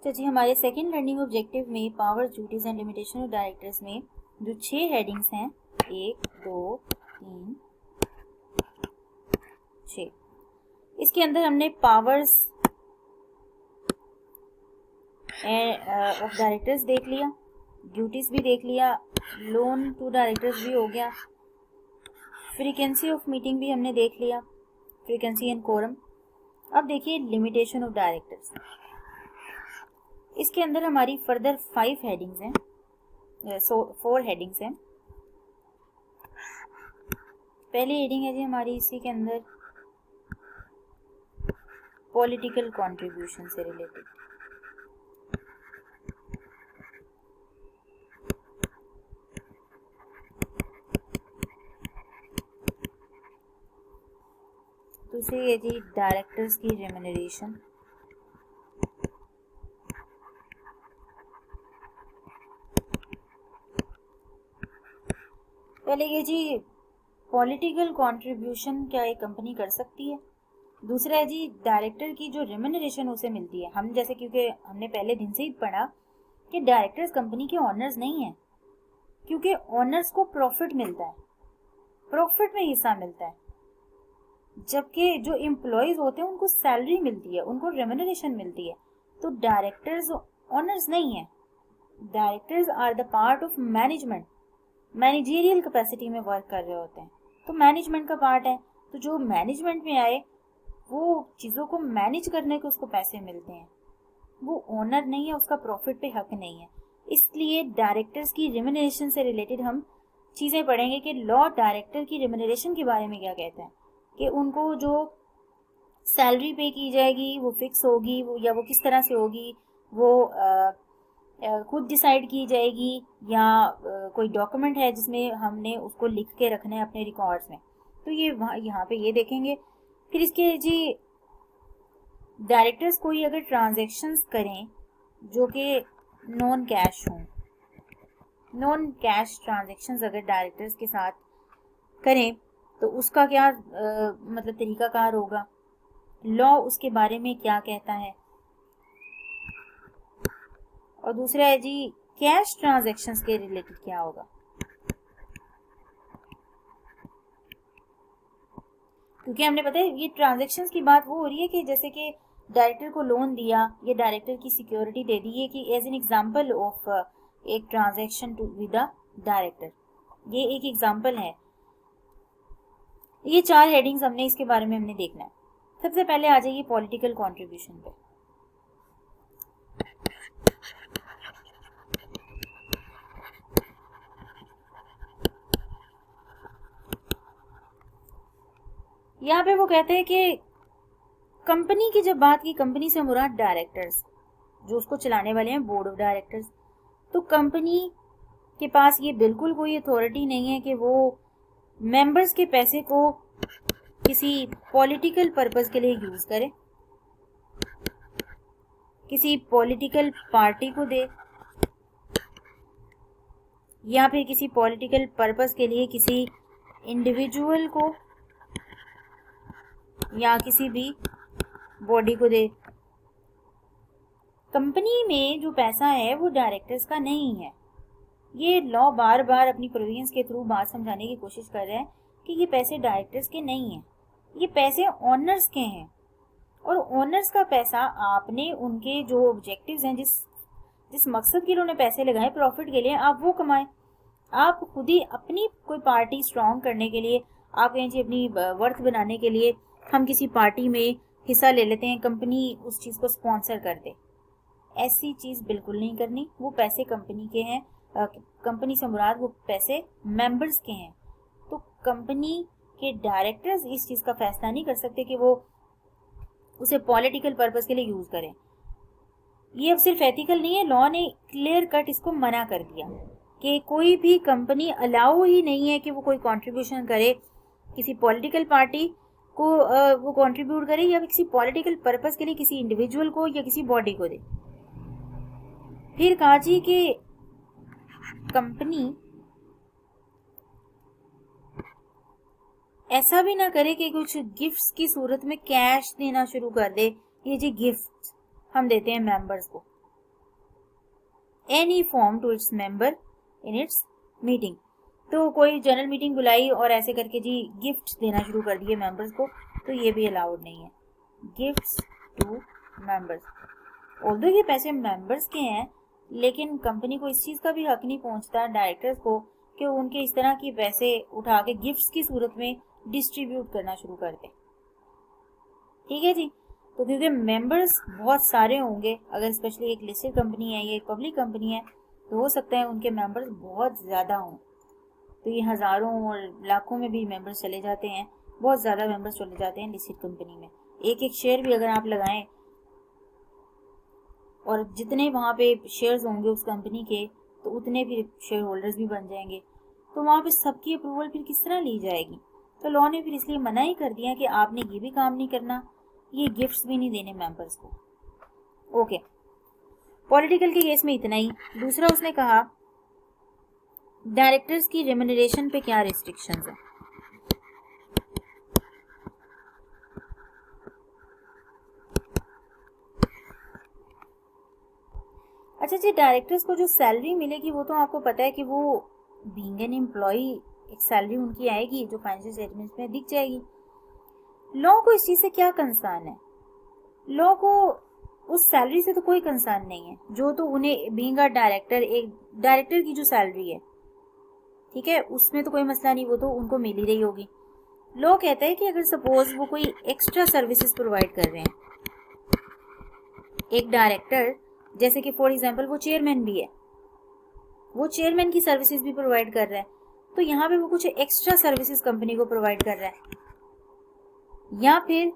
तो जी हमारे second learning objective में power duties and limitation of directors में जो 6 हेडिंग्स हैं 1 2 3 6, इसके अंदर हमने पावर्स ऑफ डायरेक्टर्स देख लिया, ड्यूटीज भी देख लिया, लोन टू डायरेक्टर्स भी हो गया, फ्रीक्वेंसी ऑफ मीटिंग भी हमने देख लिया, फ्रीक्वेंसी एंड कोरम। अब देखिए लिमिटेशन ऑफ डायरेक्टर्स, इसके अंदर हमारी फर्दर 5 हेडिंग्स हैं, 4 हेडिंग्स हैं। पहली हेडिंग है जी हमारी इसी के अंदर पॉलिटिकल कंट्रीब्यूशन से रिलेटेड। दूसरी है जी डायरेक्टर्स की रेम्यूनरेशन। पहले ये जी पॉलिटिकल कंट्रीब्यूशन क्या एक कंपनी कर सकती है। दूसरा है जी डायरेक्टर की जो रेम्यूनरेशन उसे मिलती है। हम जैसे क्योंकि हमने पहले दिन से ही पढ़ा कि डायरेक्टर्स कंपनी के ओनर्स नहीं है, क्योंकि ओनर्स को प्रॉफिट मिलता है, प्रॉफिट में हिस्सा मिलता है, जबकि जो एम्प्लॉयज होते हैं उनको सैलरी मिलती है, उनको रेम्यूनरेशन मिलती है। तो डायरेक्टर्स ओनर्स नहीं है, directors are the part of management, managerial capacity में वर्क कर रहे होते हैं, तो मैनेजमेंट का पार्ट है। तो जो मैनेजमेंट में आए वो चीज़ों को मैनेज करने के उसको पैसे मिलते हैं, वो ओनर नहीं है, उसका प्रॉफिट पे हक नहीं है। इसलिए डायरेक्टर्स की रेम्यूनरेशन से रिलेटेड हम चीज़ें पढ़ेंगे कि लॉ डायरेक्टर की रेम्यूनरेशन के बारे में क्या कहता है, कि उनको जो सैलरी पे की जाएगी वो फिक्स होगी वो, या वो किस तरह से होगी, वो खुद डिसाइड की जाएगी, या कोई डॉक्यूमेंट है जिसमें हमने उसको लिख के रखना है अपने रिकॉर्ड्स में। तो ये यहाँ पे ये देखेंगे। फिर इसके जी डायरेक्टर्स कोई अगर ट्रांजैक्शंस करें जो कि नॉन कैश हों, नॉन कैश ट्रांजैक्शंस अगर डायरेक्टर्स के साथ करें तो उसका क्या मतलब तरीकाकार होगा, लॉ उसके बारे में क्या कहता है। और दूसरा है जी कैश ट्रांजैक्शंस के रिलेटेड क्या होगा, क्योंकि हमने पता है ये ट्रांजैक्शंस की बात वो हो रही है कि जैसे कि डायरेक्टर को लोन दिया या डायरेक्टर की सिक्योरिटी दे दी, ये कि एज एन एग्जांपल ऑफ एक transaction to with the director, ये एक एग्जांपल है। ये 4 हेडिंग्स हमने इसके बारे में हमने देखना है। सबसे पहले आ जाइए पॉलिटिकल कंट्रीब्यूशन पे। यहाँ पे वो कहते हैं कि कंपनी की जब बात की, कंपनी से मुराद डायरेक्टर्स जो उसको चलाने वाले हैं, बोर्ड ऑफ डायरेक्टर्स, तो कंपनी के पास ये बिल्कुल कोई अथॉरिटी नहीं है कि वो मेंबर्स के पैसे को किसी पॉलिटिकल पर्पस के लिए यूज करे, किसी पॉलिटिकल पार्टी को दे, या फिर किसी पॉलिटिकल पर्पस के लिए किसी इंडिविजुअल को या किसी भी बॉडी को दे। कंपनी में जो पैसा है वो डायरेक्टर्स का नहीं है। ये लॉ बार बार अपनी प्रोविजंस के थ्रू बात समझाने की कोशिश कर रहे हैं कि ये पैसे डायरेक्टर्स के नहीं हैं, ये पैसे ओनर्स के हैं। और ओनर्स का पैसा आपने उनके जो ऑब्जेक्टिव्स हैं, जिस मकसद के लिए उन्होंने पैसे लगाए प्रॉफिट के लिए, आप वो कमाएं। आप खुद ही अपनी कोई पार्टी स्ट्रॉन्ग करने के लिए, आप कहें जी अपनी वर्थ बनाने के लिए हम किसी पार्टी में हिस्सा ले लेते हैं, कंपनी उस चीज़ को स्पॉन्सर कर दे, ऐसी चीज़ बिल्कुल नहीं करनी। वो पैसे कंपनी के हैं, कंपनी से मुराद वो पैसे मेंबर्स के हैं। तो कंपनी के डायरेक्टर्स इस चीज़ का फैसला नहीं कर सकते कि वो उसे पॉलिटिकल पर्पस के लिए यूज़ करें। ये अब सिर्फ एथिकल नहीं है, लॉ ने क्लियर कट इसको मना कर दिया कि कोई भी कंपनी अलाउ ही नहीं है कि वो कोई कंट्रीब्यूशन करे, किसी पॉलिटिकल पार्टी को वो कंट्रीब्यूट करे, या किसी पॉलिटिकल पर्पस के लिए किसी इंडिविजुअल को या किसी बॉडी को दे। फिर कहा जी कि कंपनी ऐसा भी ना करे कि कुछ गिफ्ट्स की सूरत में कैश देना शुरू कर दे, ये जी गिफ्ट हम देते हैं मेंबर्स को, any form to its member in its meeting. तो कोई जनरल मीटिंग बुलाई और ऐसे करके जी गिफ्ट देना शुरू कर दिए मेंबर्स को, तो ये भी अलाउड नहीं है, गिफ्ट्स टू मेंबर्स। ऑल्दो ये पैसे मेंबर्स के हैं, लेकिन कंपनी को इस चीज़ का भी हक नहीं पहुंचता डायरेक्टर्स को कि उनके इस तरह के पैसे उठा के गिफ्ट्स की सूरत में डिस्ट्रीब्यूट करना शुरू कर दें। ठीक है जी। तो क्योंकि मेंबर्स बहुत सारे होंगे, अगर स्पेशली एक लिस्टेड कंपनी है या एक पब्लिक कंपनी है, तो हो सकता है उनके मेंबर्स बहुत ज़्यादा हों, तो ये हज़ारों और लाखों में भी मेंबर्स चले जाते हैं, बहुत ज़्यादा मेंबर्स चले जाते हैं लिस्टेड कंपनी में। एक एक शेयर भी अगर आप लगाएं और जितने वहाँ पे शेयर्स होंगे उस कंपनी के, तो उतने फिर शेयर होल्डर्स भी बन जाएंगे, तो वहाँ पे सबकी अप्रूवल फिर किस तरह ली जाएगी। तो लॉ ने फिर इसलिए मना ही कर दिया कि आपने ये भी काम नहीं करना, ये गिफ्ट्स भी नहीं देने मेंबर्स को। ओके, पॉलिटिकल के केस में इतना ही। दूसरा उसने कहा डायरेक्टर्स की रेम्यूनरेशन पे क्या रिस्ट्रिक्शंस हैं। अच्छा जी, डायरेक्टर्स को जो सैलरी मिलेगी वो तो आपको पता है कि वो बीइंग एन एम्प्लॉई एक सैलरी उनकी आएगी जो फाइनेंशियल स्टेटमेंट्स में दिख जाएगी। लॉ को इस चीज़ से क्या कंसर्न है? लॉ को उस सैलरी से तो कोई कंसर्न नहीं है, जो तो उन्हें बीइंग अ डायरेक्टर, एक डायरेक्टर की जो सैलरी है, ठीक है, उसमें तो कोई मसला नहीं, वो तो उनको मिल ही रही होगी। लॉ कहता है कि अगर सपोज वो कोई एक्स्ट्रा सर्विसेज प्रोवाइड कर रहे हैं, एक डायरेक्टर जैसे कि फॉर एग्जांपल वो चेयरमैन भी है, वो चेयरमैन की सर्विसेज भी प्रोवाइड कर रहा है, तो यहाँ पे वो कुछ एक्स्ट्रा सर्विसेज कंपनी को प्रोवाइड कर रहा है, या फिर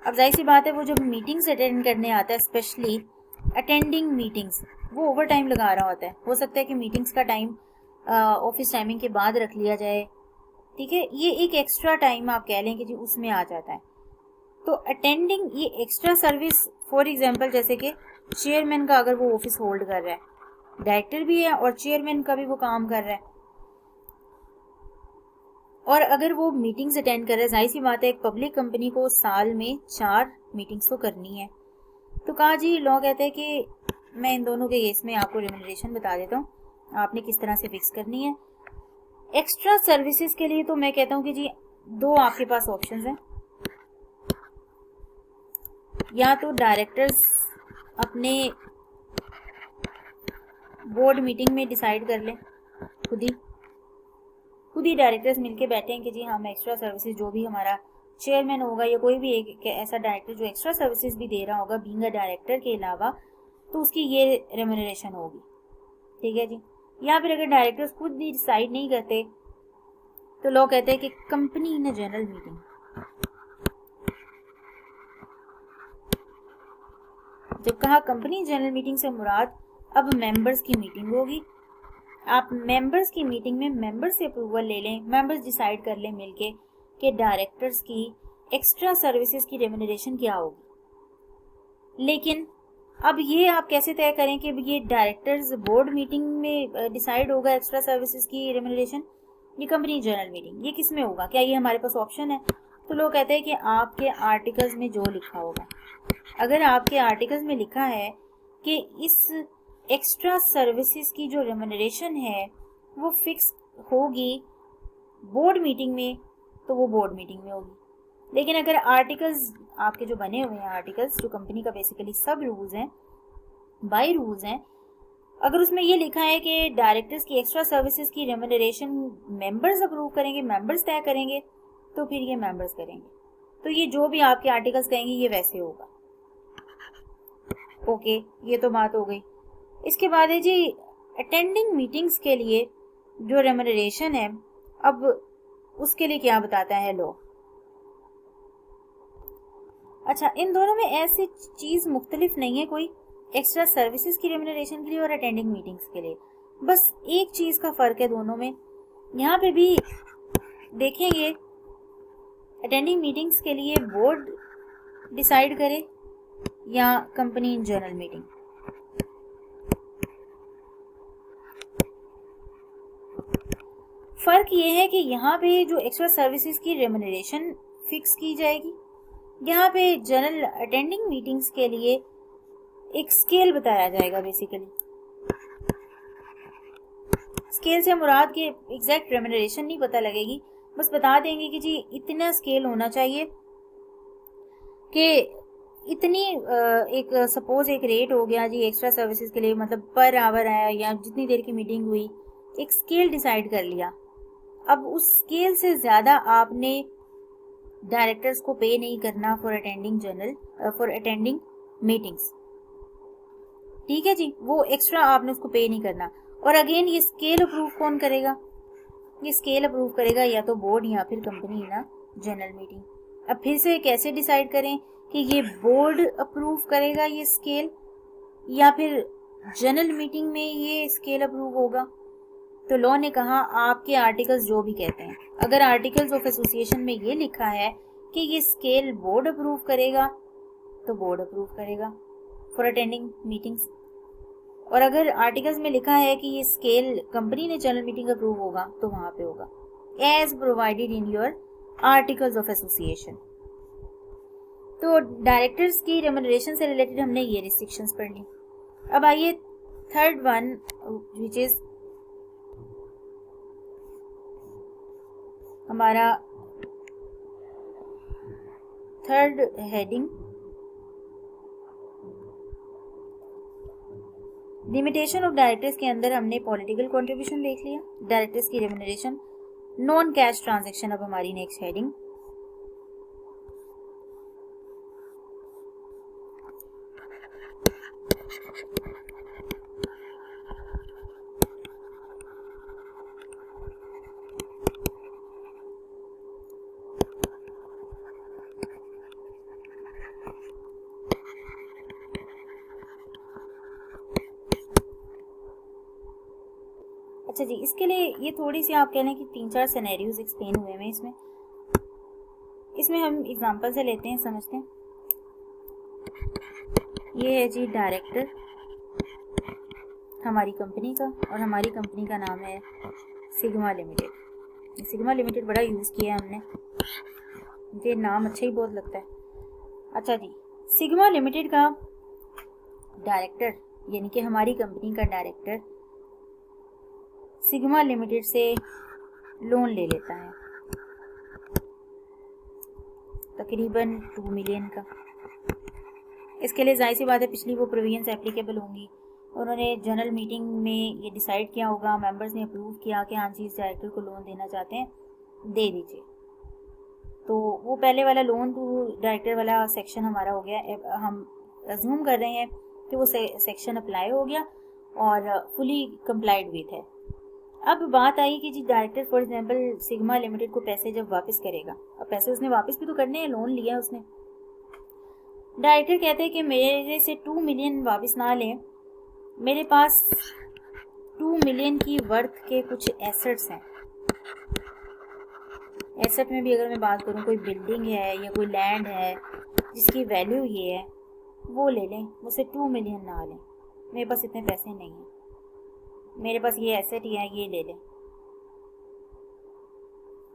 अब जाहिर सी बात है वो जब मीटिंग्स अटेंड करने आता है, स्पेशली अटेंडिंग मीटिंग्स, वो ओवर टाइम लगा रहा होता है। हो सकता है कि मीटिंग्स का टाइम ऑफिस टाइमिंग के बाद रख लिया जाए, ठीक है, ये एक एक्स्ट्रा टाइम आप कह लें कि जी उसमें आ जाता है। तो अटेंडिंग ये एक्स्ट्रा सर्विस, फॉर एग्जांपल जैसे कि चेयरमैन का अगर वो ऑफिस होल्ड कर रहा है, डायरेक्टर भी है और चेयरमैन का भी वो काम कर रहा है, और अगर वो मीटिंग्स अटेंड कर रहा है, जाहिर सी बात है एक पब्लिक कंपनी को साल में 4 मीटिंग्स तो करनी है, तो कहा जी लॉ कहते हैं कि मैं इन दोनों के केस में आपको रेम्यूनरेशन बता देता हूँ, आपने किस तरह से फिक्स करनी है। एक्स्ट्रा सर्विसेज के लिए तो मैं कहता हूँ कि जी 2 आपके पास ऑप्शंस हैं, या तो डायरेक्टर्स अपने बोर्ड मीटिंग में डिसाइड कर लें, खुद ही डायरेक्टर्स मिलके बैठे हैं कि जी हम एक्स्ट्रा सर्विसेज, जो भी हमारा चेयरमैन होगा या कोई भी एक ऐसा डायरेक्टर जो एक्स्ट्रा सर्विसेज भी दे रहा होगा बीइंग अ डायरेक्टर के अलावा, तो उसकी ये रेम्यूनरेशन होगी, ठीक है जी। या फिर अगर डायरेक्टर्स खुद भी डिसाइड नहीं करते, तो लोग कहते हैं कि company in a general meeting, जब कहा कंपनी जनरल मीटिंग से मुराद अब मेंबर्स की मीटिंग होगी, आप मेंबर्स की मीटिंग में मेंबर्स से अप्रूवल ले लें, मेंबर्स डिसाइड कर लें मिलके कि डायरेक्टर्स की एक्स्ट्रा सर्विसेज की रेम्यूनरेशन क्या होगी। लेकिन अब ये आप कैसे तय करें कि ये डायरेक्टर्स बोर्ड मीटिंग में डिसाइड होगा एक्स्ट्रा सर्विसेज की रेम्यूनरेशन, ये कंपनी जनरल मीटिंग, ये किस में होगा? क्या ये हमारे पास ऑप्शन है? तो लोग कहते हैं कि आपके आर्टिकल्स में जो लिखा होगा, अगर आपके आर्टिकल्स में लिखा है कि इस एक्स्ट्रा सर्विसेज की जो रेम्यूनरेशन है वो फिक्स होगी बोर्ड मीटिंग में, तो वो बोर्ड मीटिंग में होगी। लेकिन अगर आर्टिकल्स आपके जो बने हुए हैं, आर्टिकल्स जो कंपनी का बेसिकली सब रूल्स हैं, बाय रूल्स हैं, अगर उसमें ये लिखा है कि डायरेक्टर्स की एक्स्ट्रा सर्विसेज की रेम्यूनरेशन मेंबर्स अप्रूव करेंगे, मेंबर्स तय करेंगे, तो फिर ये मेंबर्स करेंगे। तो ये जो भी आपके आर्टिकल्स कहेंगे ये वैसे होगा। ओके, ये तो बात हो गई। इसके बाद है जी अटेंडिंग मीटिंग्स के लिए जो रेम्यूनरेशन है, अब उसके लिए क्या बताता है लॉ। अच्छा, इन दोनों में ऐसी चीज मुख्तलिफ नहीं है कोई, एक्स्ट्रा सर्विसेज की रेम्यूनरेशन के लिए और अटेंडिंग मीटिंग्स के लिए, बस एक चीज का फर्क है दोनों में। यहाँ पे भी देखेंगे अटेंडिंग मीटिंग्स के लिए बोर्ड डिसाइड करे या कंपनी इन जनरल मीटिंग। फर्क ये है कि यहाँ पे जो एक्स्ट्रा सर्विसेज की रेम्यूनरेशन फिक्स की जाएगी, यहाँ पे जनरल अटेंडिंग मीटिंग्स के लिए एक स्केल बताया जाएगा। बेसिकली स्केल से मुराद के एग्जैक्ट रेम्यूनरेशन नहीं पता लगेगी, बस बता देंगे कि जी इतना स्केल होना चाहिए कि इतनी एक सपोज एक रेट हो गया जी एक्स्ट्रा सर्विसेज के लिए, मतलब पर आवर है या जितनी देर की मीटिंग हुई, एक स्केल डिसाइड कर लिया। अब उस स्केल से ज़्यादा आपने डायरेक्टर्स को पे नहीं करना फॉर अटेंडिंग मीटिंग्स। ठीक है जी, वो एक्स्ट्रा आपने उसको पे नहीं करना। और अगेन ये स्केल अप्रूव कौन करेगा? ये स्केल अप्रूव करेगा या तो बोर्ड या फिर कंपनी ना जनरल मीटिंग। अब फिर से कैसे डिसाइड करें कि ये बोर्ड अप्रूव करेगा ये स्केल या फिर जनरल मीटिंग में ये स्केल अप्रूव होगा? तो लॉ ने कहा आपके आर्टिकल्स जो भी कहते हैं, अगर आर्टिकल्स ऑफ एसोसिएशन में ये लिखा है कि ये स्केल बोर्ड अप्रूव करेगा तो बोर्ड अप्रूव करेगा फॉर अटेंडिंग मीटिंग्स, और अगर आर्टिकल्स में लिखा है कि ये स्केल कंपनी ने जनरल मीटिंग अप्रूव होगा तो वहां पे होगा as provided in your articles of association. तो डायरेक्टर्स की रेम्यूनरेशन से रिलेटेड हमने ये रिस्ट्रिक्शंस पढ़ ली। अब आइए थर्ड वन विच इज हमारा third heading, limitation of directors के अंदर हमने पॉलिटिकल कंट्रीब्यूशन देख लिया, डायरेक्टर्स की रेम्यूनरेशन, नॉन कैश ट्रांजैक्शन अब हमारी नेक्स्ट हेडिंग। अच्छा जी, इसके लिए ये थोड़ी सी आप कह लें कि 3-4 सिनेरियोज एक्सप्लेन हुए हैं इसमें हम एग्जांपल से लेते हैं, समझते हैं। ये है जी डायरेक्टर हमारी कंपनी का, और हमारी कंपनी का नाम है सिग्मा लिमिटेड। सिग्मा लिमिटेड बड़ा यूज़ किया है हमने, ये नाम अच्छा ही बहुत लगता है। अच्छा जी, सिग्मा लिमिटेड का डायरेक्टर यानी कि हमारी कंपनी का डायरेक्टर सिग्मा लिमिटेड से लोन ले लेता है तकरीबन 2 मिलियन का। इसके लिए जाहिर सी बात है पिछली वो प्रोविजंस एप्लीकेबल होंगी। उन्होंने जनरल मीटिंग में ये डिसाइड किया होगा, मेंबर्स ने अप्रूव किया कि हाँ जी इस डायरेक्टर को लोन देना चाहते हैं, दे दीजिए। तो वो पहले वाला लोन टू डायरेक्टर वाला सेक्शन हमारा हो गया। हम अज्यूम कर रहे हैं कि वो सेक्शन अप्लाई हो गया और फुली कंप्लाइड विथ है। अब बात आई कि जी director for example sigma limited को पैसे जब वापस करेगा, अब पैसे उसने वापस भी तो करने हैं, लोन लिया है उसने। डायरेक्टर कहते हैं कि मेरे से 2 मिलियन वापस ना लें, मेरे पास 2 मिलियन की वर्थ के कुछ एसेट्स हैं। एसेट में भी अगर मैं बात करूं, कोई बिल्डिंग है या कोई लैंड है जिसकी वैल्यू ये है, वो ले लें, मुझसे 2 मिलियन ना लें, मेरे पास इतने पैसे नहीं हैं, मेरे पास ये एसेट ही है, ये ले लें।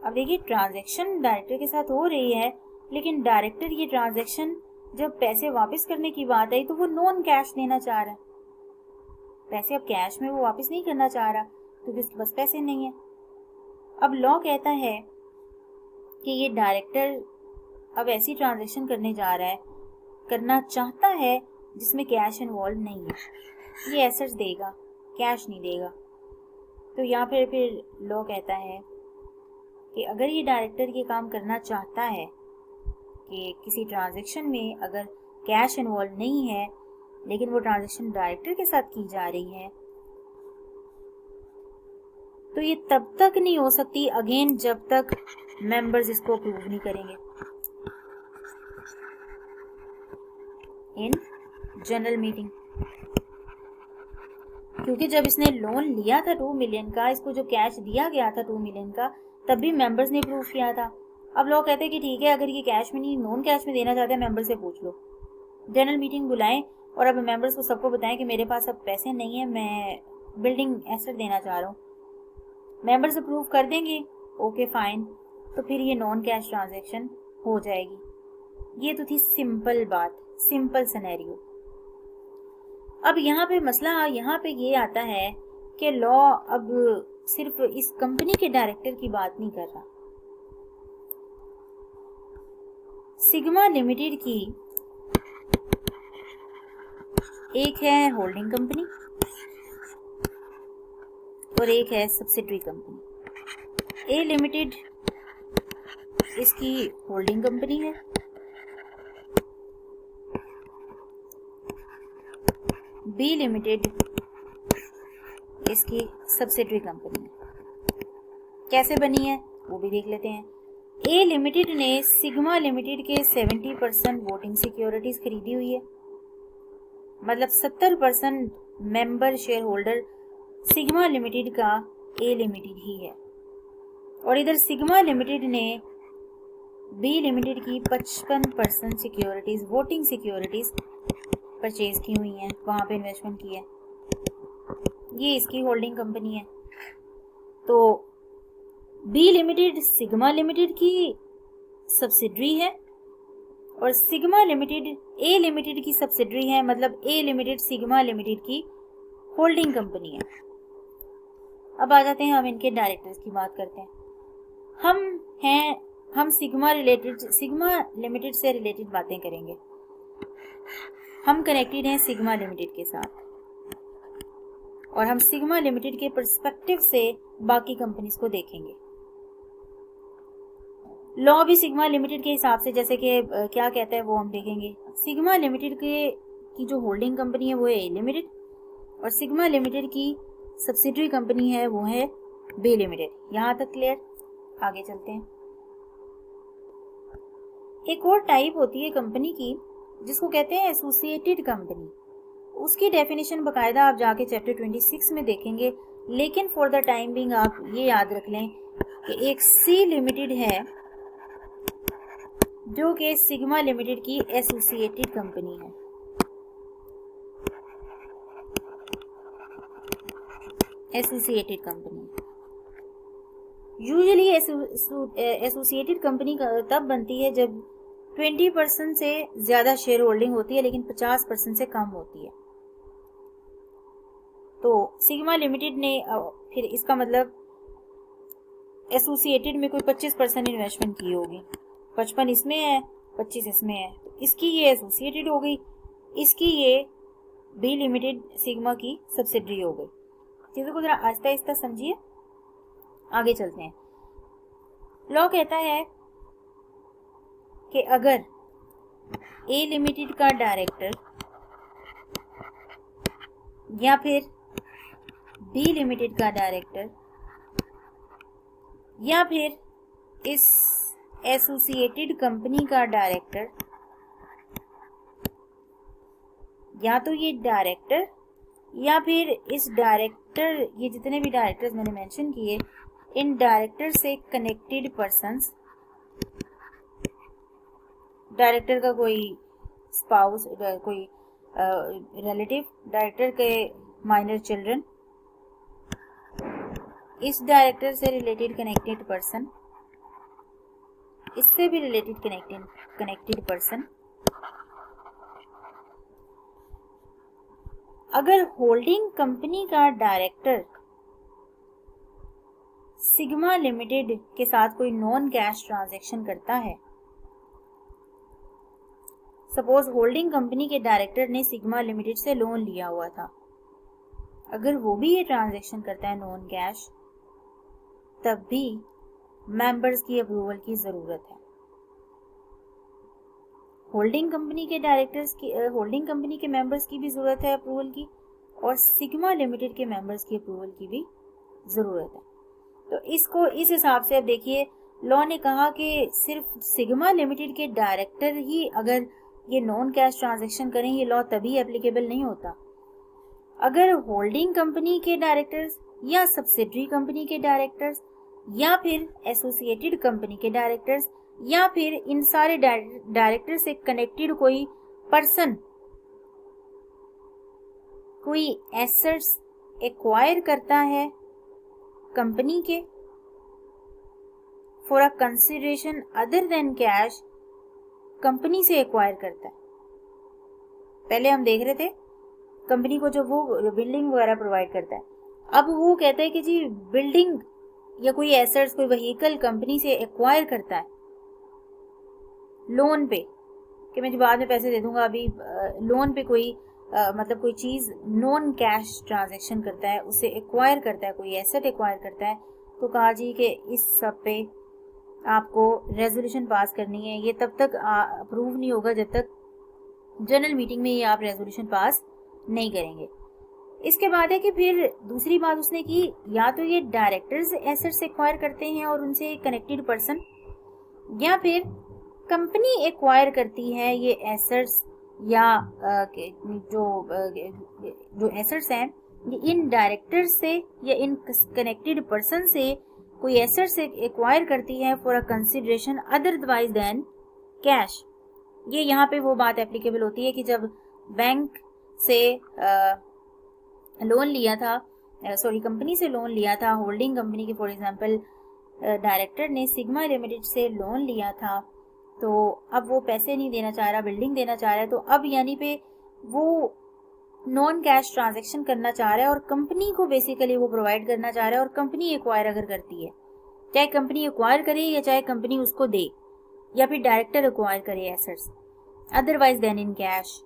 अब देखिए ट्रांजैक्शन डायरेक्टर के साथ हो रही है, लेकिन डायरेक्टर ये ट्रांजैक्शन जब पैसे वापस करने की बात आई तो वो नॉन कैश देना चाह रहा है। पैसे अब कैश में वो वापस नहीं करना चाह रहा क्योंकि उसके पास पैसे नहीं है। अब लॉ कहता है कि ये डायरेक्टर अब ऐसी ट्रांजैक्शन करने जा रहा है, करना चाहता है जिसमें कैश इन्वॉल्व नहीं है, ये एसेट्स देगा, कैश नहीं देगा। तो यहाँ फिर लॉ कहता है कि अगर ये डायरेक्टर ये काम करना चाहता है कि किसी ट्रांजैक्शन में अगर कैश इन्वॉल्व नहीं है लेकिन वो ट्रांजैक्शन डायरेक्टर के साथ की जा रही है, तो ये तब तक नहीं हो सकती अगेन जब तक मेंबर्स इसको अप्रूव नहीं करेंगे इन जनरल मीटिंग। क्योंकि जब इसने लोन लिया था 2 मिलियन का, इसको जो कैश दिया गया था 2 मिलियन का, तब भी मेंबर्स ने अप्रूव किया था। अब लोग कहते हैं कि ठीक है, अगर ये कैश में नहीं नॉन कैश में देना चाहते हैं, मेंबर से पूछ लो, जनरल मीटिंग बुलाएं और अब मेंबर्स को सबको बताएं कि मेरे पास अब पैसे नहीं है, मैं बिल्डिंग एसेट देना चाह रहा हूँ। मेंबर्स अप्रूव कर देंगे, ओके फाइन, तो फिर ये नॉन कैश ट्रांजैक्शन हो जाएगी। ये तो थी सिंपल बात, सिंपल सिनेरियो। अब यहाँ पे मसला यहाँ पे ये आता है कि लॉ अब सिर्फ इस कंपनी के डायरेक्टर की बात नहीं कर रहा। सिग्मा लिमिटेड की एक है होल्डिंग कंपनी और एक है सब्सिडरी कंपनी। ए लिमिटेड इसकी होल्डिंग कंपनी है, बी लिमिटेड इसकी सब्सिडरी कंपनी है। कैसे बनी है वो भी देख लेते हैं। ए लिमिटेड ने सिग्मा लिमिटेड के 70% वोटिंग सिक्योरिटीज खरीदी हुई है, मतलब 70% member share holder sigma limited का ए लिमिटेड ही है। और इधर सिग्मा लिमिटेड ने बी लिमिटेड की 55% सिक्योरिटीज वोटिंग सिक्योरिटीज परचेज की हुई हैं, वहां पे इन्वेस्टमेंट की है। ये इसकी होल्डिंग कंपनी है। तो बी लिमिटेड सिग्मा लिमिटेड की सब्सिडरी है और सिग्मा लिमिटेड ए लिमिटेड की सब्सिडरी है, मतलब ए लिमिटेड सिग्मा लिमिटेड की होल्डिंग कंपनी है। अब आ जाते हैं, हम इनके डायरेक्टर्स की बात करते हैं। हम सिग्मा लिमिटेड से रिलेटेड बातें करेंगे। हम कनेक्टेड हैं सिग्मा लिमिटेड के साथ और हम सिग्मा लिमिटेड के पर्सपेक्टिव से बाकी कंपनीज को देखेंगे। लॉ भी सिग्मा लिमिटेड के हिसाब से जैसे कि क्या कहता है वो हम देखेंगे। सिग्मा लिमिटेड की जो होल्डिंग कंपनी है वो है ए लिमिटेड और सिग्मा लिमिटेड की सब्सिडरी कंपनी है वो है बी लिमिटेड। यहाँ तक क्लियर? आगे चलते हैं। एक और टाइप होती है कंपनी की जिसको कहते हैं एसोसिएटेड कंपनी। उसकी डेफिनेशन बकायदा आप जाके चैप्टर 26 में देखेंगे, लेकिन फॉर द टाइम बिंग आप ये याद रख लें कि एक सी लिमिटेड है जो कि सिग्मा लिमिटेड की एसोसिएटेड कंपनी है। Associated company usually associated company तब बनती है जब 20% से ज्यादा शेयर होल्डिंग होती है लेकिन 50% से कम होती है। तो सिग्मा लिमिटेड ने फिर इसका मतलब एसोसिएटेड में कोई 25% इन्वेस्टमेंट की होगी, 55 इसमें है 25 इसमें है, तो इसकी ये एसोसिएटेड हो गई, इसकी ये बी लिमिटेड सिग्मा की सब्सिडरी हो गई। चीजों को जरा आहिस्ता आहिस्ता समझिए, आगे चलते हैं। लॉ कहता है कि अगर ए लिमिटेड का डायरेक्टर या फिर बी लिमिटेड का डायरेक्टर या फिर इस एसोसिएटेड कंपनी का डायरेक्टर, या तो ये डायरेक्टर या फिर इस डायरेक्टर, ये जितने भी डायरेक्टर्स मैंने मेंशन किए, इन डायरेक्टर से कनेक्टेड पर्सन्स, डायरेक्टर का कोई स्पाउस, कोई रिलेटिव, डायरेक्टर के माइनर चिल्ड्रन, इस डायरेक्टर से रिलेटेड कनेक्टेड पर्सन, इससे भी रिलेटेड कनेक्टेड पर्सन, अगर होल्डिंग कंपनी का डायरेक्टर सिग्मा लिमिटेड के साथ कोई नॉन कैश ट्रांजैक्शन करता है, सपोज होल्डिंग कंपनी के डायरेक्टर ने सिग्मा लिमिटेड से लोन लिया हुआ था, अगर वो भी ये ट्रांजैक्शन करता है नॉन कैश, तब भी मेंबर्स की अप्रूवल की जरूरत है। होल्डिंग कंपनी के मेंबर्स की भी जरूरत है अप्रूवल की, और सिग्मा लिमिटेड के मेंबर्स की अप्रूवल की भी जरूरत है। तो इसको इस हिसाब से अब देखिए, लॉ ने कहा कि सिर्फ सिग्मा लिमिटेड के डायरेक्टर ही अगर ये नॉन कैश ट्रांजैक्शन करें, ये लॉ तभी एप्लीकेबल नहीं होता। अगर होल्डिंग कंपनी के डायरेक्टर्स या सब्सिडरी कंपनी के डायरेक्टर्स या फिर एसोसिएटेड कंपनी के डायरेक्टर्स या फिर इन सारे डायरेक्टर से कनेक्टेड कोई पर्सन कोई एसेट्स एक्वायर करता है कंपनी के for a consideration other than cash, company से एक्वायर करता है। पहले हम देख रहे थे कंपनी को जब वो बिल्डिंग वगैरह प्रोवाइड करता है, अब वो कहता है कि जी बिल्डिंग या कोई एसेट्स, कोई व्हीकल कंपनी से एक्वायर करता है लोन पे, कि मैं बाद में पैसे दे दूंगा, अभी लोन पे कोई मतलब कोई चीज़ नॉन कैश ट्रांजैक्शन करता है, उसे एक्वायर करता है, कोई एसेट एक्वायर करता है, तो कहा जी कि इस सब पे आपको रेजोल्यूशन पास करनी है। ये तब तक अप्रूव नहीं होगा जब तक जनरल मीटिंग में ये आप रेजोल्यूशन पास नहीं करेंगे। इसके बाद है कि फिर दूसरी बात उसने की, या तो ये डायरेक्टर्स एसेट्स एक्वायर करते हैं और उनसे कनेक्टेड पर्सन, या फिर कंपनी एक्वायर करती है ये एसेट्स, या जो एसेट्स हैं ये इन डायरेक्टर्स से या इन कनेक्टेड पर्सन से कोई एसेट्स एक्वायर करती है for a consideration otherwise than cash. ये यहाँ पे वो बात एप्लीकेबल होती है कि जब बैंक से लोन लिया था, कंपनी से लोन लिया था, होल्डिंग कंपनी के फॉर एग्जांपल डायरेक्टर ने सिग्मा लिमिटेड से लोन लिया था, तो अब वो पैसे नहीं देना चाह रहा, बिल्डिंग देना चाह रहा है, तो अब यानी पे वो नॉन कैश ट्रांजैक्शन करना चाह रहा है और कंपनी को बेसिकली वो प्रोवाइड करना चाह रहा है। और कंपनी एक्वायर अगर करती है, चाहे कंपनी एक्वायर करे या चाहे कंपनी उसको दे, या फिर डायरेक्टर एक्वायर करे assets otherwise than in cash,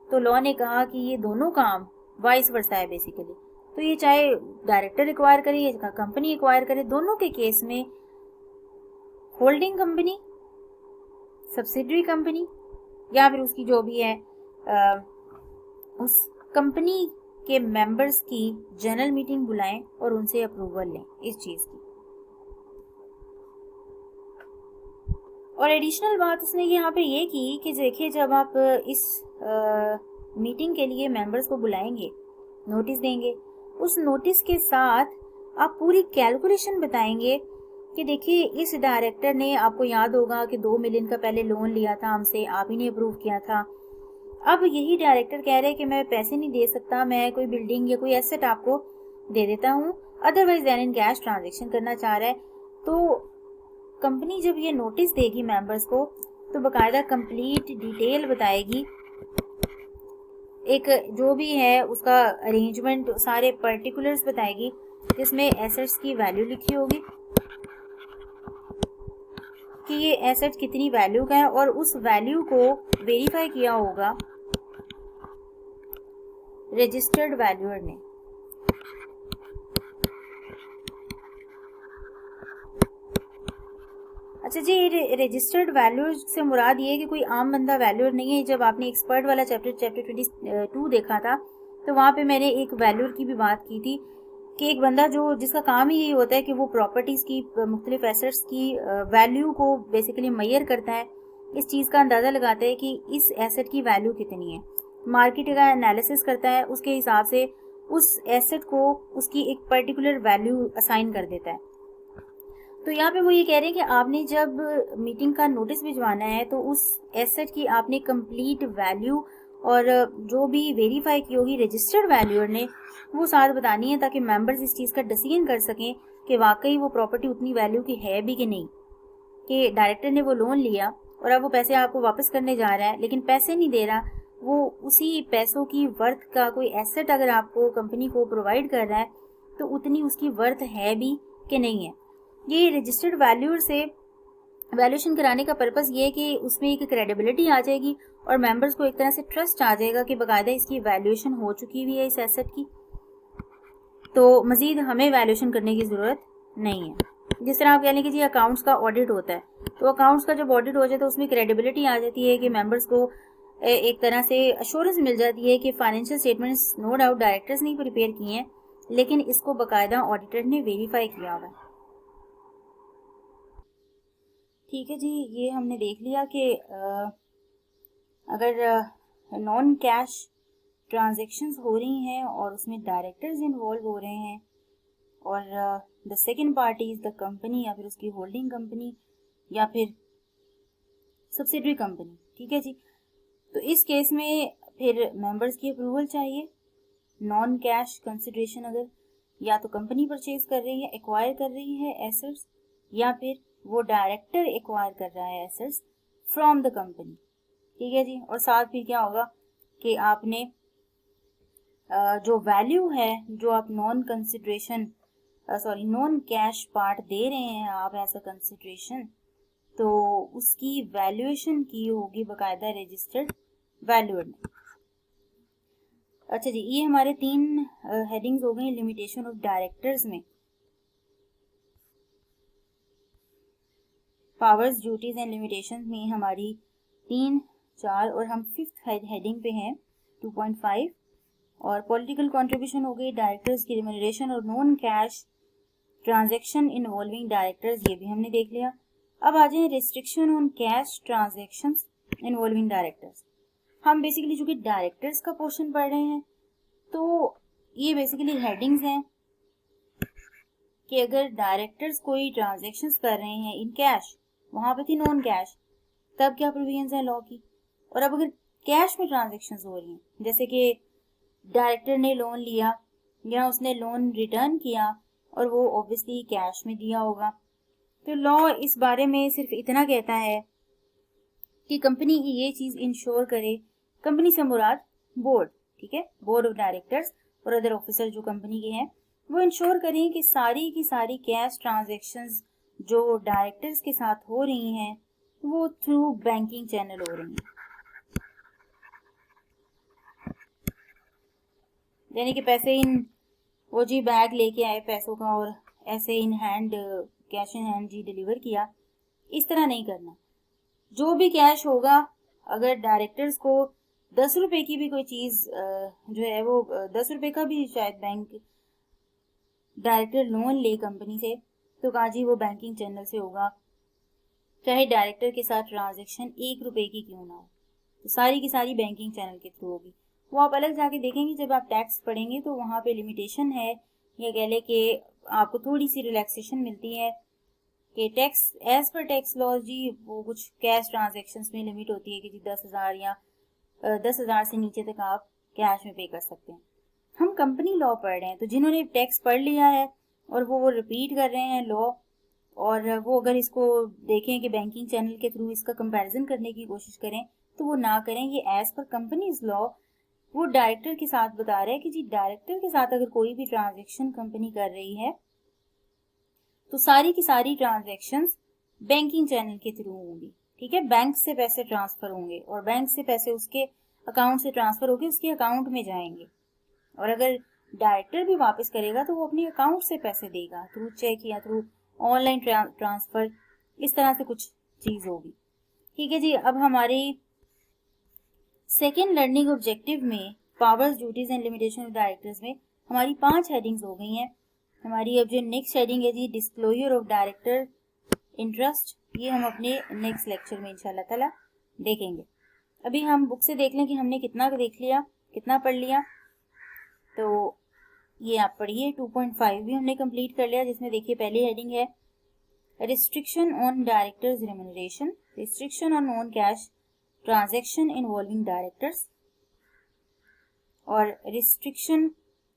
तो लॉ ने कहा कि ये दोनों काम वाइस वर्सा है बेसिकली। तो ये चाहे डायरेक्टर एक्वायर करे या कंपनी एक्वायर करे, दोनों के केस में होल्डिंग कंपनी, सब्सिडरी कंपनी, या फिर उसकी जो भी है उस कंपनी के मेंबर्स की जनरल मीटिंग बुलाएं और उनसे अप्रूवल लें इस चीज़ की। और एडिशनल बात उसने यहाँ पे ये की कि देखिए, जब आप इस मीटिंग के लिए मेंबर्स को बुलाएंगे, नोटिस देंगे, उस नोटिस के साथ आप पूरी कैलकुलेशन बताएंगे कि देखिए इस डायरेक्टर ने, आपको याद होगा कि 2 मिलियन का पहले लोन लिया था हमसे, आप ही ने अप्रूव किया था। अब यही डायरेक्टर कह रहे हैं कि मैं पैसे नहीं दे सकता, मैं कोई बिल्डिंग या कोई एसेट आपको दे देता हूँ, otherwise than in cash transaction करना चाह रहा है। तो कंपनी जब ये नोटिस देगी मेंबर्स को, तो बाकायदा कंप्लीट डिटेल बताएगी, एक जो भी है उसका अरेंजमेंट, सारे पर्टिकुलर्स बताएगी, जिसमें एसेट्स की वैल्यू लिखी होगी कि ये एसेट कितनी वैल्यू का है, और उस वैल्यू को वेरीफाई किया होगा रजिस्टर्ड वैल्यूअर ने। अच्छा जी, रजिस्टर्ड वैल्यूअर से मुराद ये है कि कोई आम बंदा वैल्यूअर नहीं है। जब आपने एक्सपर्ट वाला चैप्टर 22 देखा था, तो वहाँ पे मैंने एक वैल्यूअर की भी बात की थी कि एक बंदा जिसका काम ही यही होता है कि वो प्रॉपर्टीज़ की, मुख्तलिफ एसेट्स की वैल्यू को बेसिकली मेजर करता है, इस चीज़ का अंदाज़ा लगाता है कि इस एसेट की वैल्यू कितनी है, मार्केट का एनालिसिस करता है, उसके हिसाब से उस एसेट को उसकी एक पर्टिकुलर वैल्यू असाइन कर देता है। तो यहाँ पे वो ये कह रहे हैं कि आपने जब मीटिंग का नोटिस भिजवाना है, तो उस एसेट की आपने कंप्लीट वैल्यू और जो भी वेरीफाई की होगी रजिस्टर्ड वैल्यूअर ने, वो साथ बतानी है, ताकि मेंबर्स इस चीज़ का डिसीजन कर सकें कि वाकई वो प्रॉपर्टी उतनी वैल्यू की है भी कि नहीं, कि डायरेक्टर ने वो लोन लिया और अब वो पैसे आपको वापस करने जा रहा है, लेकिन पैसे नहीं दे रहा, वो उसी पैसों की वर्थ का कोई एसेट अगर आपको कंपनी को प्रोवाइड कर रहा है, तो उतनी उसकी वर्थ है भी कि नहीं है। ये रजिस्टर्ड वैल्यूअर से वैल्यूएशन कराने का पर्पस ये है कि उसमें एक क्रेडिबिलिटी आ जाएगी और मेंबर्स को एक तरह से ट्रस्ट आ जाएगा कि बाकायदा इसकी वैल्यूएशन हो चुकी हुई है इस एसेट की, तो मजीद हमें वैल्यूएशन करने की ज़रूरत नहीं है। जिस तरह आप कह लें कि जी अकाउंट्स का ऑडिट होता है, तो अकाउंट्स का जब ऑडिट हो जाए तो उसमें क्रेडिबिलिटी आ जाती है कि मेंबर्स को एक तरह से अश्योरेंस मिल जाती है कि financial statements no doubt directors ने प्रिपेयर किए हैं, लेकिन इसको बाकायदा ऑडिटर ने वेरीफाई किया हुआ है। ठीक है जी, ये हमने देख लिया कि अगर नॉन कैश ट्रांजैक्शंस हो रही हैं और उसमें डायरेक्टर्स इन्वॉल्व हो रहे हैं और the second party is the company, या फिर उसकी होल्डिंग कंपनी या फिर सब्सिडरी कंपनी, ठीक है जी, तो इस केस में फिर मेंबर्स की अप्रूवल चाहिए। नॉन कैश कंसिडरेशन अगर या तो कंपनी परचेज कर रही है, एक्वायर कर रही है एसेट्स, या फिर वो डायरेक्टर एक्वायर कर रहा है एसेट्स फ्रॉम द कंपनी, ठीक है जी। और साथ फिर क्या होगा कि आपने जो वैल्यू है, जो आप नॉन कैश पार्ट दे रहे हैं आप एज अ कंसिडरेशन, तो उसकी वैल्यूएशन की होगी बकायदा रजिस्टर्ड वैल्यूअर में। अच्छा जी, ये हमारे 3 हेडिंग्स हो गई लिमिटेशन ऑफ डायरेक्टर्स में। पावर्स, ड्यूटीज एंड लिमिटेशन में हमारी 3, 4 और हम 5th हेडिंग पे हैं 2.5। और पॉलिटिकल कंट्रीब्यूशन हो गई, डायरेक्टर्स की रिम्यूनरेशन और non cash transaction involving directors, ये भी हमने देख लिया। अब आ जाए restriction on cash transactions involving directors. हम बेसिकली चूंकि डायरेक्टर्स का पोर्शन पढ़ रहे हैं, तो ये बेसिकली हेडिंग्स हैं कि अगर डायरेक्टर्स कोई ट्रांजैक्शंस कर रहे हैं इन कैश, वहां पे थी नॉन कैश, तब क्या प्रोविजंस है लॉ की। और अब अगर कैश में ट्रांजैक्शंस हो रही हैं, जैसे कि डायरेक्टर ने लोन लिया या उसने लोन रिटर्न किया और वो ऑब्वियसली कैश में दिया होगा, तो लॉ इस बारे में सिर्फ इतना कहता है कि कंपनी की ये चीज इंश्योर करे, कंपनी से मुराद बोर्ड, ठीक है, बोर्ड ऑफ डायरेक्टर्स और अदर ऑफिसर जो कंपनी के हैं, वो इंश्योर करें कि सारी की सारी कैश ट्रांजैक्शंस जो डायरेक्टर्स के साथ हो रही हैं वो थ्रू बैंकिंग चैनल हो रही हैं। यानी कि पैसे इन वो जी बैग लेके आए पैसों का और ऐसे in hand, cash in hand जी डिलीवर किया, इस तरह नहीं करना। जो भी कैश होगा, अगर डायरेक्टर्स को 10 रुपए की भी कोई चीज जो है वो 10 रुपए का भी शायद बैंक डायरेक्टर लोन ले कंपनी से, तो कहा जी वो बैंकिंग चैनल से होगा, चाहे डायरेक्टर के साथ ट्रांजैक्शन 1 रुपए की क्यों ना हो, तो सारी की सारी बैंकिंग चैनल के थ्रू होगी। वो आप अलग जाके देखेंगे जब आप टैक्स पढ़ेंगे, तो वहां पे लिमिटेशन है, या कह ले कि आपको थोड़ी सी रिलैक्सेशन मिलती है कि tax as per tax law जी वो कुछ कैश ट्रांजैक्शंस में लिमिट होती है कि जी 10,000 या 10,000 से नीचे तक आप कैश में पे कर सकते हैं। हम कंपनी लॉ पढ़ रहे हैं, तो जिन्होंने टैक्स पढ़ लिया है और वो रिपीट कर रहे हैं लॉ, और वो अगर इसको देखें कि बैंकिंग चैनल के थ्रू इसका कंपैरिजन करने की कोशिश करें, तो वो ना करें। ये एज पर कंपनीज लॉ वो डायरेक्टर के साथ बता रहा है कि जी डायरेक्टर के साथ अगर कोई भी ट्रांजैक्शन कंपनी कर रही है, तो सारी की सारी ट्रांजैक्शंस बैंकिंग चैनल के थ्रू होंगी, ठीक है। बैंक से पैसे ट्रांसफर होंगे और बैंक से पैसे उसके अकाउंट से ट्रांसफर होकर उसके अकाउंट में जाएंगे, और अगर डायरेक्टर भी वापस करेगा तो वो अपने अकाउंट से पैसे देगा थ्रू चेक या थ्रू ऑनलाइन ट्रांसफर, इस तरह से कुछ चीज होगी, ठीक है जी। अब हमारी सेकेंड लर्निंग ऑब्जेक्टिव में powers, duties and limitation of directors में हमारी 5 हेडिंग्स हो गई हैं। हमारी अब जो नेक्स्ट हेडिंग है जी डिस्क्लोजर ऑफ डायरेक्टर इंटरेस्ट, ये हम अपने नेक्स्ट लेक्चर में इंशाल्लाह ताला देखेंगे। अभी हम बुक से देख लें कि हमने कितना देख लिया, कितना पढ़ लिया। तो ये आप पढ़िए 2.5 भी हमने कंप्लीट कर लिया, जिसमें देखिए पहली हेडिंग है restriction on directors remuneration, restriction on non cash transaction involving directors, और restriction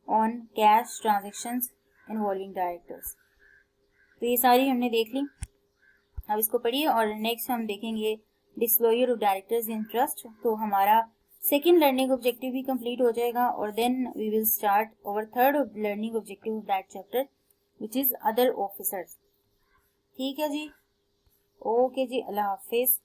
on cash transactions involving directors. तो ये सारी हमने देख ली, अब इसको पढ़िए। और नेक्स्ट हम देखेंगे disclosure of directors in trust, तो हमारा सेकेंड लर्निंग ऑब्जेक्टिव भी कंप्लीट हो जाएगा, और then we will start our third learning objective of that chapter which is other officers. ठीक है जी, ओके जी, अल्लाह हाफिज।